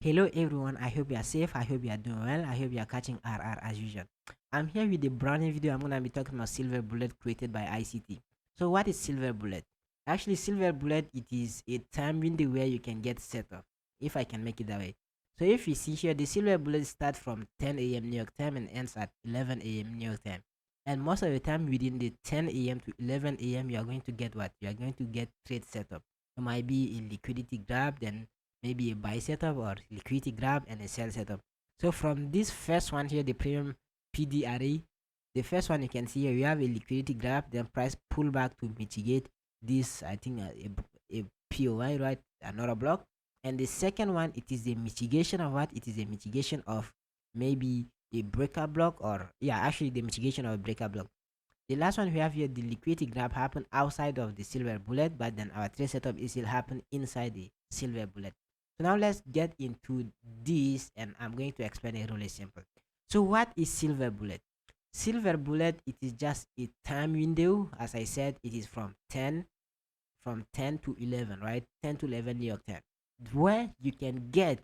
Hello everyone, I hope you are safe, I hope you are doing well, I hope you are catching RR as usual. I'm here with a brand new video. I'm gonna be talking about Silver Bullet created by ICT. So what is Silver Bullet? Actually, Silver Bullet, it is a time window where you can get set up, if I can make it that way. So if you see here, the Silver Bullet starts from 10 a.m. New York time and ends at 11 a.m. New York time. And most of the time within the 10 a.m. to 11 a.m. you are going to get what? You are going to get trade setup. It might be a liquidity grab, then maybe a buy setup or liquidity grab and a sell setup. So from this first one here, the premium PD array, the first one you can see here, we have a liquidity grab, then price pullback to mitigate this, I think a POI, right? Another block. And the second one, it is a mitigation of what? It is a mitigation of maybe a breaker block, or yeah, actually the mitigation of a breaker block. The last one we have here, the liquidity grab happened outside of the silver bullet, but then our trade setup is still happen inside the silver bullet. So now let's get into this, and I'm going to explain it really simple. So what is silver bullet? Silver bullet, it is just a time window. As I said, it is from 10 to 11, right? 10 to 11 New York time, where you can get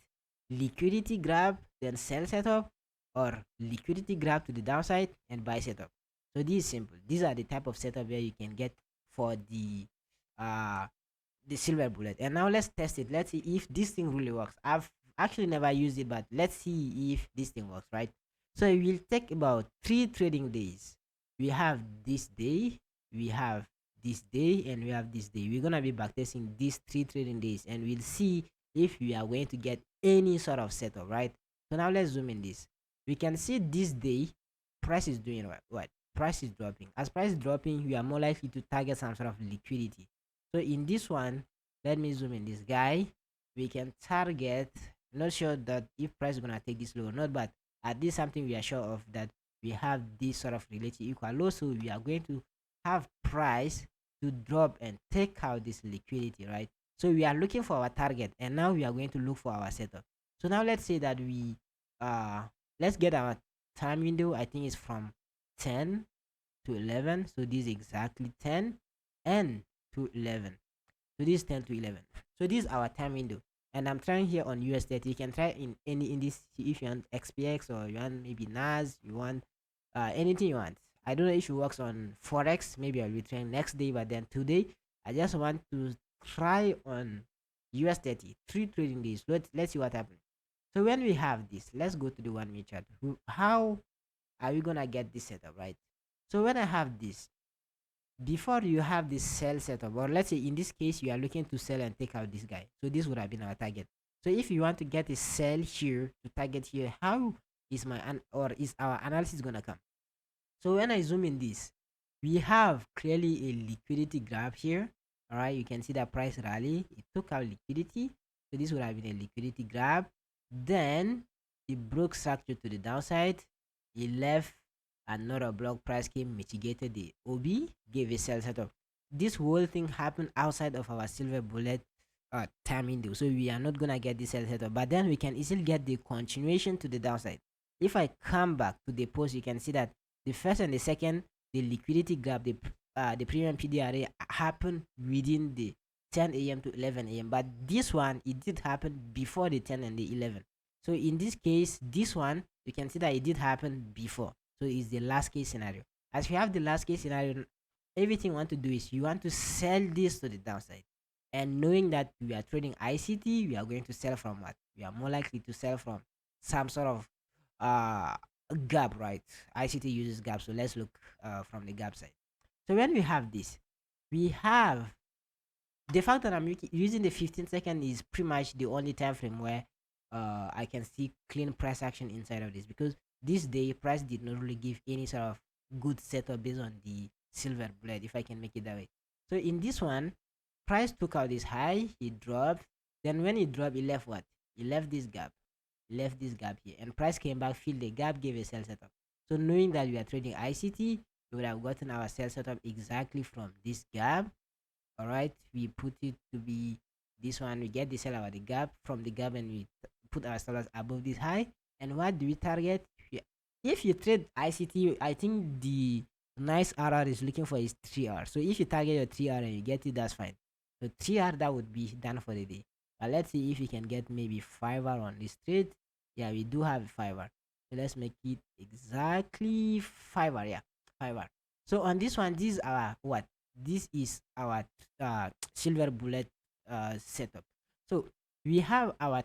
liquidity grab, then sell setup, or liquidity grab to the downside and buy setup. So this is simple. These are the type of setup where you can get for uh the silver bullet. And now let's test it. Let's see if this thing really works. I've actually never used it, but let's see if this thing works, right? So it will take about 3 trading days. We have this day, we have this day, and we have this day. We're gonna be backtesting these 3 trading days, and we'll see if we are going to get any sort of setup, right? So now let's zoom in this. We can see this day price is doing what? Price is dropping. As price is dropping, we are more likely to target some sort of liquidity. So in this one, let me zoom in this guy. We can target, not sure that if price is gonna take this low or not, but at least something we are sure of, that we have this sort of relative equal low. So we are going to have price to drop and take out this liquidity, right? So we are looking for our target, and now we are going to look for our setup. So now let's say that we let's get our time window. I think it's from 10 to 11. So this is exactly 10 and to 11. So this is 10 to 11. So this is our time window. And I'm trying here on US30. You can try in any indice if you want XPX, or you want maybe NAS, you want anything you want. I don't know if it works on Forex. Maybe I'll be trying next day, but then today I just want to try on US30. 3 trading days. Let's see what happens. So when we have this, let's go to the 1 minute chart. How are we gonna get this setup, right? So when I have this, before you have this sell setup, or let's say in this case you are looking to sell and take out this guy, so this would have been our target. So if you want to get a sell here to target here, how is is our analysis gonna come? So when I zoom in this, we have clearly a liquidity grab here. All right, you can see that price rally, it took out liquidity, so this would have been a liquidity grab. Then it broke structure to the downside, it left another block, price came, mitigated the OB, gave a sell setup. This whole thing happened outside of our silver bullet time window, so we are not gonna get this sell setup, but then we can easily get the continuation to the downside. If I come back to the post, you can see that the first and the second, the liquidity grab, the premium PDRA happened within the 10 a.m. to 11 a.m. But this one, it did happen before the 10 and the 11. So in this case, this one, you can see that it did happen before. So it's the last case scenario. As we have the last case scenario, everything you want to do is you want to sell this to the downside. And knowing that we are trading ICT, we are going to sell from what? We are more likely to sell from some sort of uh gap, right? ICT uses gap, so let's look from the gap side. So when we have this, we have the fact that I'm using the 15 second is pretty much the only time frame where I can see clean price action inside of this, because this day price did not really give any sort of good setup based on the silver blade, if I can make it that way. So in this one, price took out this high, it dropped. Then when it dropped, it left what? It left this gap, left this gap here, and price came back, filled the gap, gave a sell setup. So knowing that we are trading ICT, we would have gotten our sell setup exactly from this gap. All right, we put it to be this one. We get the sell out the gap, from the gap, and we put our sellers above this high. And what do we target? If you trade ICT, I think the nice RR is looking for is 3R. So if you target your 3R and you get it, that's fine. So 3R, that would be done for the day. But let's see if we can get maybe 5 hour on this trade. Yeah, we do have 5 hour. So let's make it exactly 5 hour. Yeah, 5 hour. So on this one, this is our what? This is our silver bullet setup. So we have our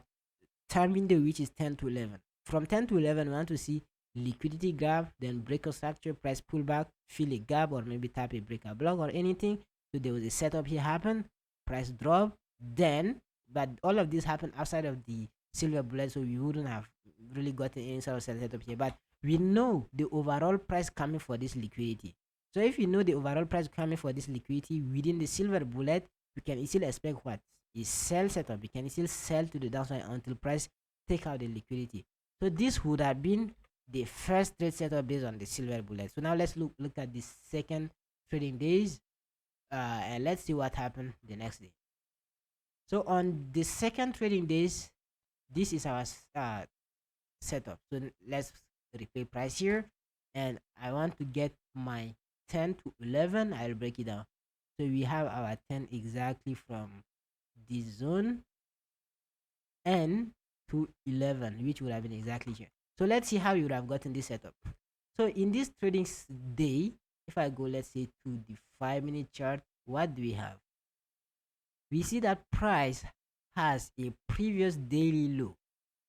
time window, which is 10 to 11. From 10 to 11, we want to see liquidity grab, then breakout structure, price pullback, fill a gap, or maybe tap a breakout block or anything. So there was a setup here happen, price drop, then, but all of this happened outside of the silver bullet, so we wouldn't have really gotten any sort of setup here. But we know the overall price coming for this liquidity. So if you know the overall price coming for this liquidity within the silver bullet, we can easily expect what is sell setup. We can still sell to the downside until price take out the liquidity. So this would have been the first trade setup based on the silver bullet. So now let's look at the second trading days, and let's see what happened the next day. So on the second trading days, this is our setup. So let's replay price here, and I want to get my 10 to 11. I'll break it down. So we have our 10 exactly from this zone and to 11, which would have been exactly here. So let's see how you would have gotten this setup. So in this trading day, if I go, let's say, to the 5-minute chart, what do we have? We see that price has a previous daily low,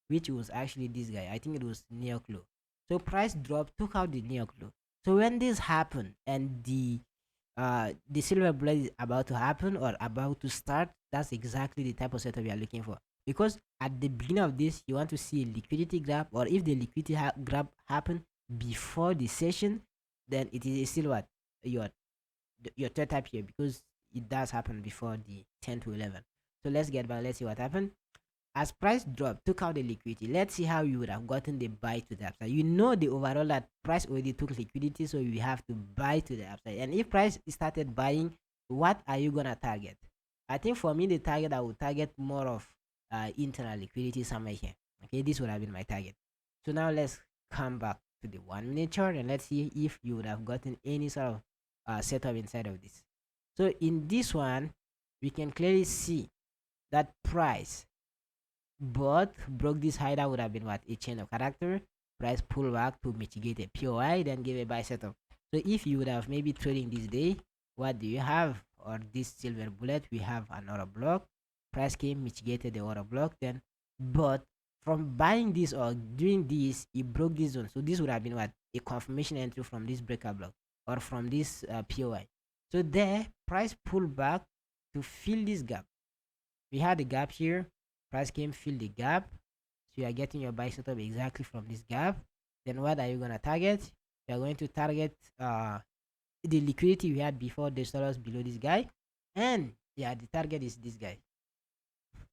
which was actually this guy. I think it was New York low. So price dropped, took out the New York low. So when this happened and the silver bullet is about to happen or about to start, that's exactly the type of setup we are looking for. Because at the beginning of this, you want to see a liquidity grab, or if the liquidity grab happen before the session, then it is still what your third type here, because it does happen before the 10 to 11. So let's get back. Let's see what happened. As price dropped, took out the liquidity. Let's see how you would have gotten the buy to the upside. You know the overall that price already took liquidity, so you have to buy to the upside. And if price started buying, what are you gonna target? I think for me, the target, I would target more of internal liquidity somewhere here. Okay, this would have been my target. So now let's come back to the 1-minute chart, and let's see if you would have gotten any sort of setup inside of this. So in this one, we can clearly see that price but broke this high. That would have been what? A chain of character. Price pull back to mitigate a POI, then give a buy setup. So if you would have maybe trading this day, what do you have? Or this silver bullet, we have an order block. Price came, mitigated the order block, then but from buying this or doing this, it broke this zone. So this would have been what? A confirmation entry from this breaker block or from this POI. So there, price pulled back to fill this gap. We had a gap here. Price came, fill the gap. So you are getting your buy setup exactly from this gap. Then what are you gonna target? You are going to target the liquidity we had before the dollars below this guy, and yeah, the target is this guy.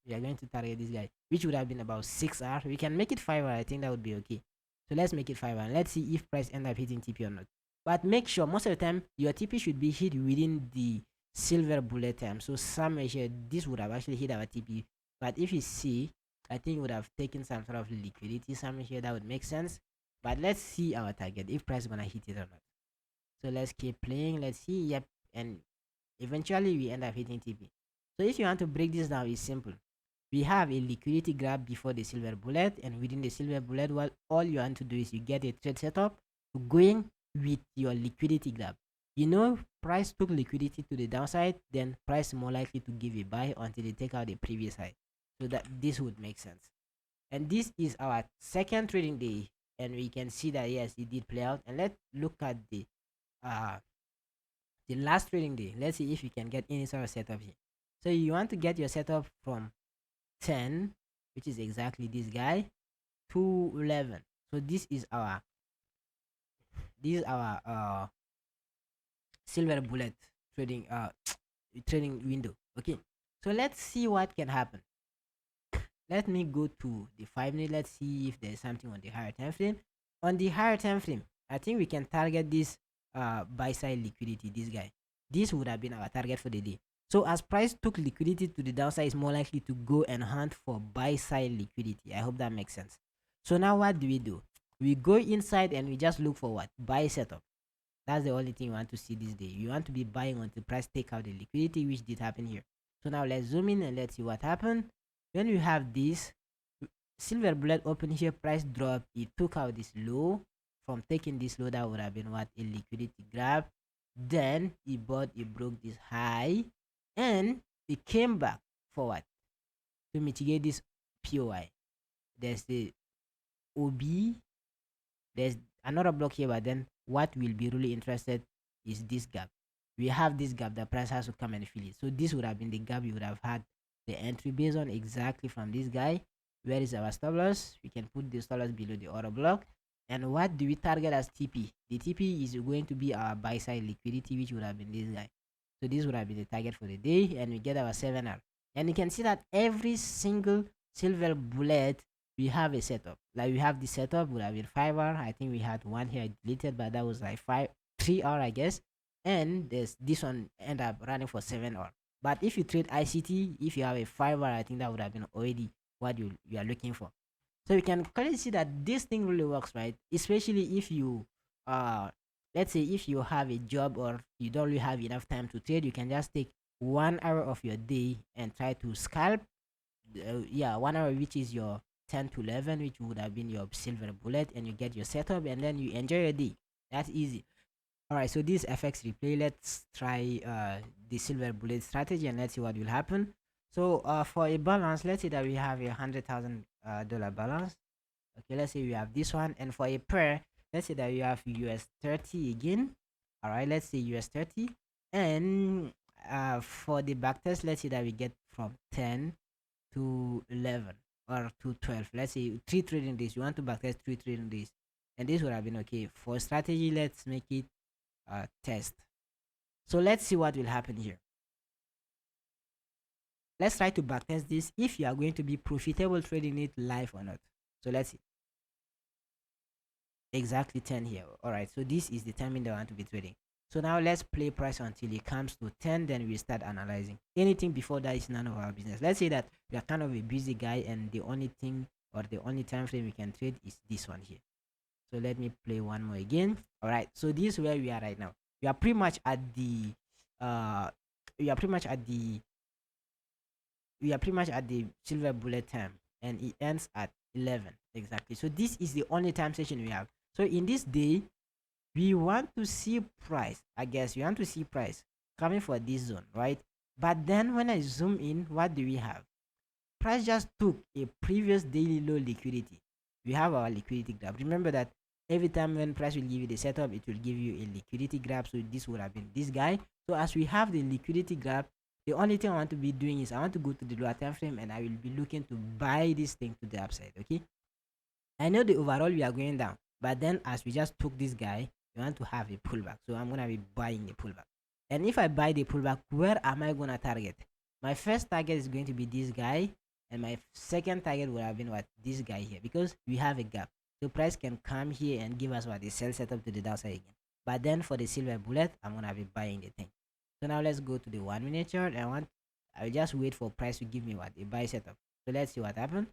We are going to target this guy, which would have been about 6 hours. We can make it 5 hours. I think that would be okay. So let's make it 5 hours. Let's see if price end up hitting TP or not. But make sure most of the time your TP should be hit within the silver bullet time. So somewhere here, this would have actually hit our TP. But if you see, I think it would have taken some sort of liquidity somewhere here. That would make sense. But let's see our target, if price is gonna hit it or not. So let's keep playing. Let's see. Yep. And eventually we end up hitting TP. So if you want to break this down, it's simple. We have a liquidity grab before the silver bullet, and within the silver bullet, well, all you want to do is you get a trade setup going with your liquidity grab. You know, price took liquidity to the downside, then price more likely to give a buy until they take out the previous high. So that this would make sense. And this is our second trading day, and we can see that yes, it did play out. And let's look at the last trading day. Let's see if we can get any sort of setup here. So you want to get your setup from 10, which is exactly this guy, to 11. So this is our silver bullet trading trading window. Okay, so let's see what can happen. Let me go to the 5-minute. Let's see if there's something on the higher time frame. On the higher time frame, I think we can target this buy side liquidity, this guy. This would have been our target for the day. So as price took liquidity to the downside, it's more likely to go and hunt for buy side liquidity. I hope that makes sense. So now what do? We go inside and we just look for what? Buy setup. That's the only thing you want to see this day. You want to be buying until price take out the liquidity, which did happen here. So now let's zoom in and let's see what happened. When you have this silver bullet open here, price drop, it took out this low. From taking this low, that would have been what, a liquidity grab. Then it bought, it broke this high, and it came back forward to mitigate this POI. There's the OB, there's another block here, but then what will be really interested is this gap. We have this gap, the price has to come and fill it. So this would have been the gap you would have had the entry based on, exactly from this guy. Where is our stop loss? We can put the stop loss below the order block. And what do we target as TP? The TP is going to be our buy side liquidity, which would have been this guy. So this would have been the target for the day, and we get our 7R. And you can see that every single silver bullet, we have a setup. Like we have the setup would have been 5R. I think we had one here deleted, but that was like 3R, I guess. And this one end up running for 7R. But if you trade ICT, if you have a 5R, I think that would have been already what you are looking for. So you can clearly see that this thing really works, right? Especially if you let's say if you have a job or you don't really have enough time to trade, you can just take 1 hour of your day and try to scalp. Yeah, 1 hour, which is your 10 to 11, which would have been your silver bullet, and you get your setup, and then you enjoy your day. That's easy. All right, so this FX replay, let's try the silver bullet strategy, and let's see what will happen. So for a balance, let's say that we have $100,000 balance. Okay, let's say we have this one, and for a pair, let's say that we have US 30 again. All right, let's say US 30, and for the backtest, let's say that we get from 10 to 11 or to 12. Let's say 3 trading days. You want to backtest 3 trading days, and this would have been okay. For strategy, let's make it test. So let's see what will happen here. Let's try to backtest this if you are going to be profitable trading it live or not. So let's see. Exactly 10 here. All right, so this is the timing that I want to be trading. So now let's play price until it comes to 10, then we start analyzing. Anything before that is none of our business. Let's say that we are kind of a busy guy, and the only thing or the only time frame we can trade is this one here. So let me play one more again. All right, so this is where we are right now. We are pretty much at the silver bullet time, and it ends at 11 exactly. So this is the only time session we have. So in this day, we want to see price. I guess we want to see price coming for this zone, right? But then when I zoom in, what do we have? Price just took a previous daily low liquidity. We have our liquidity grab. Remember that every time when price will give you the setup, it will give you a liquidity grab. So this would have been this guy. So as we have the liquidity grab, the only thing I want to be doing is I want to go to the lower time frame, and I will be looking to buy this thing to the upside. Okay, I know the overall we are going down, but then as we just took this guy, we want to have a pullback. So I'm gonna be buying the pullback. And if I buy the pullback, where am I gonna target? My first target is going to be this guy, and my second target would have been what, this guy here, because we have a gap. So price can come here and give us what, the sell setup to the downside again. But then for the silver bullet, I'm gonna be buying the thing. So now let's go to the 1 minute chart. I will just wait for price to give me what, a buy setup. So let's see what happened.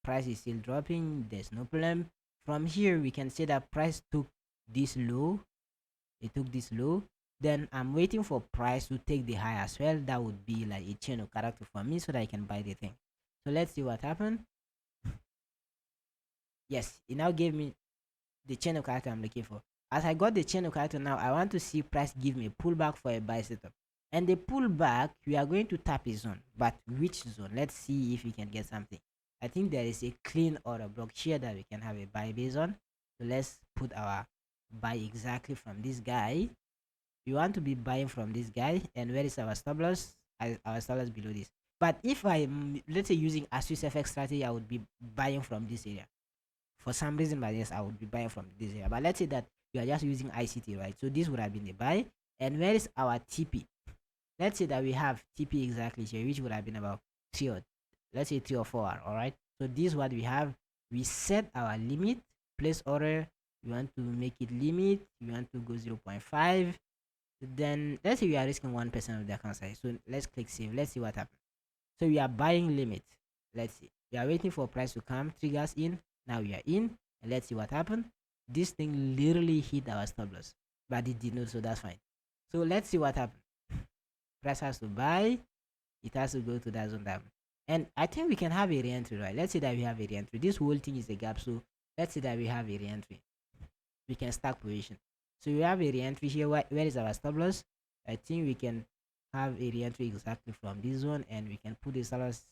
Price is still dropping, there's no problem. From here we can see that price took this low, then I'm waiting for price to take the high as well. That would be like a chain of character for me, so that I can buy the thing. So let's see what happened. Yes, it now gave me the chain of character I'm looking for. As I got the chain of character, now I want to see price give me a pullback for a buy setup. And the pullback, we are going to tap a zone, but which zone? Let's see if we can get something. I think there is a clean order block here that we can have a buy based on. So let's put our buy exactly from this guy. We want to be buying from this guy, and where is our stop loss? Our stop loss below this. But if I'm, let's say, using a Swiss FX strategy, I would be buying from this area. For some reason, but yes, I would be buying from this area. But let's say that we are just using ICT, right? So this would have been the buy. And where is our TP? Let's say that we have TP exactly here, which would have been about 3 or, let's say 3 or 4. All right, so this is what we have. We set our limit, place order. We want to make it limit, we want to go 0.5. Then let's say we are risking 1% of the account size. So let's click save. Let's see what happens. So we are buying limit. Let's see, we are waiting for price to come, triggers in. Now we are in, and let's see what happened. This thing literally hit our stop loss, but it did not, so that's fine. So let's see what happened. Price has to buy, it has to go to that zone down. And I think we can have a re-entry, right? Let's say that we have a re-entry. This whole thing is a gap, so let's say that we have a re-entry. We can stack position. So we have a re-entry here. Where is our stop loss? I think we can have a re-entry exactly from this zone, and we can put the stop loss,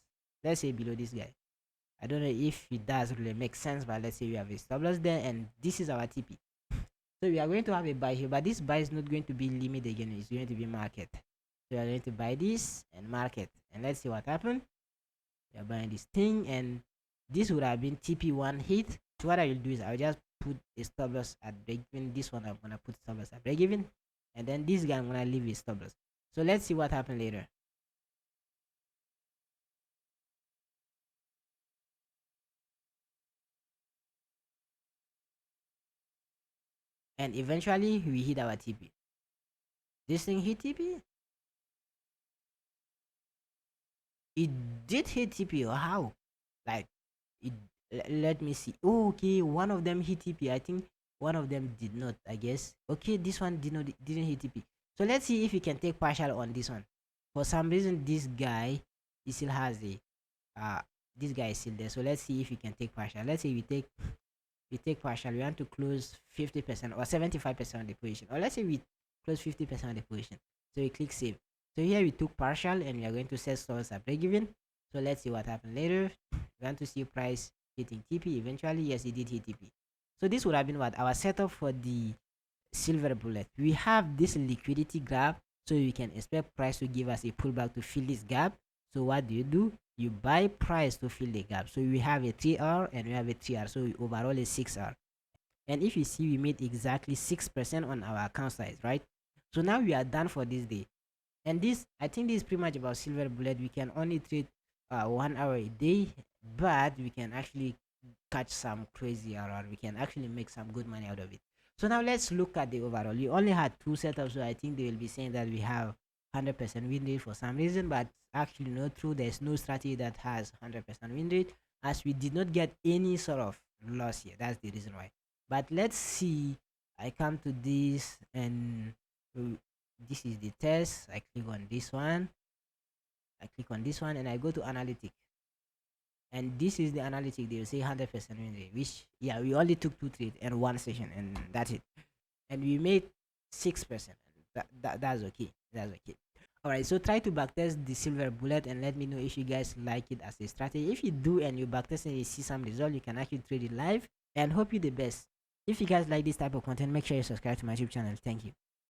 let's say, below this guy. I don't know if it does really make sense, but let's say we have a stop loss there, and this is our TP. So we are going to have a buy here, but this buy is not going to be limit again, it's going to be market. So we are going to buy this and market, and let's see what happened. We are buying this thing, and this would have been TP1 hit. So what I will do is I'll just put a stop loss at break even. This one I'm gonna put stop loss at break even, and then this guy I'm gonna leave his stop loss. So let's see what happened later. And eventually we hit our TP. This thing hit TP. It did hit TP, or how? Like it. Let me see. Oh, okay, one of them hit TP. I think one of them did not. I guess. Okay, this one didn't hit TP. So let's see if we can take partial on this one. For some reason, this guy he still has a uh this guy is still there. So let's see if we can take partial. Let's say we take partial. We want to close 50% or 75% of the position, or let's say we close 50% of the position. So we click save. So here we took partial, and we are going to set stores at break even. So let's see what happened later. We want to see price hitting TP eventually. Yes, it did hit TP. So this would have been what our setup for the silver bullet. We have this liquidity gap, so we can expect price to give us a pullback to fill this gap. So what do? You buy price to fill the gap. So we have a 3R and we have a 3R, so overall a 6R. And if you see, we made exactly 6% on our account size, right? So now we are done for this day. And this, I think this is pretty much about silver bullet. We can only trade 1 hour a day, but we can actually catch some crazy RR. We can actually make some good money out of it. So now let's look at the overall. You only had 2 setups, so I think they will be saying that we have 100% win rate for some reason, but actually not true. There's no strategy that has 100% win rate, as we did not get any sort of loss here. That's the reason why. But let's see. I come to this, and this is the test. I click on this one. And I go to analytic, and this is the analytic. They will say 100% win rate, which, yeah, we only took 2 trades and 1 session, and that's it. And we made 6%. That's okay. That's okay. All right, so try to backtest the silver bullet and let me know if you guys like it as a strategy. If you do and you backtest and you see some result, you can actually trade it live, and hope you the best. If you guys like this type of content, make sure you subscribe to my YouTube channel. Thank you.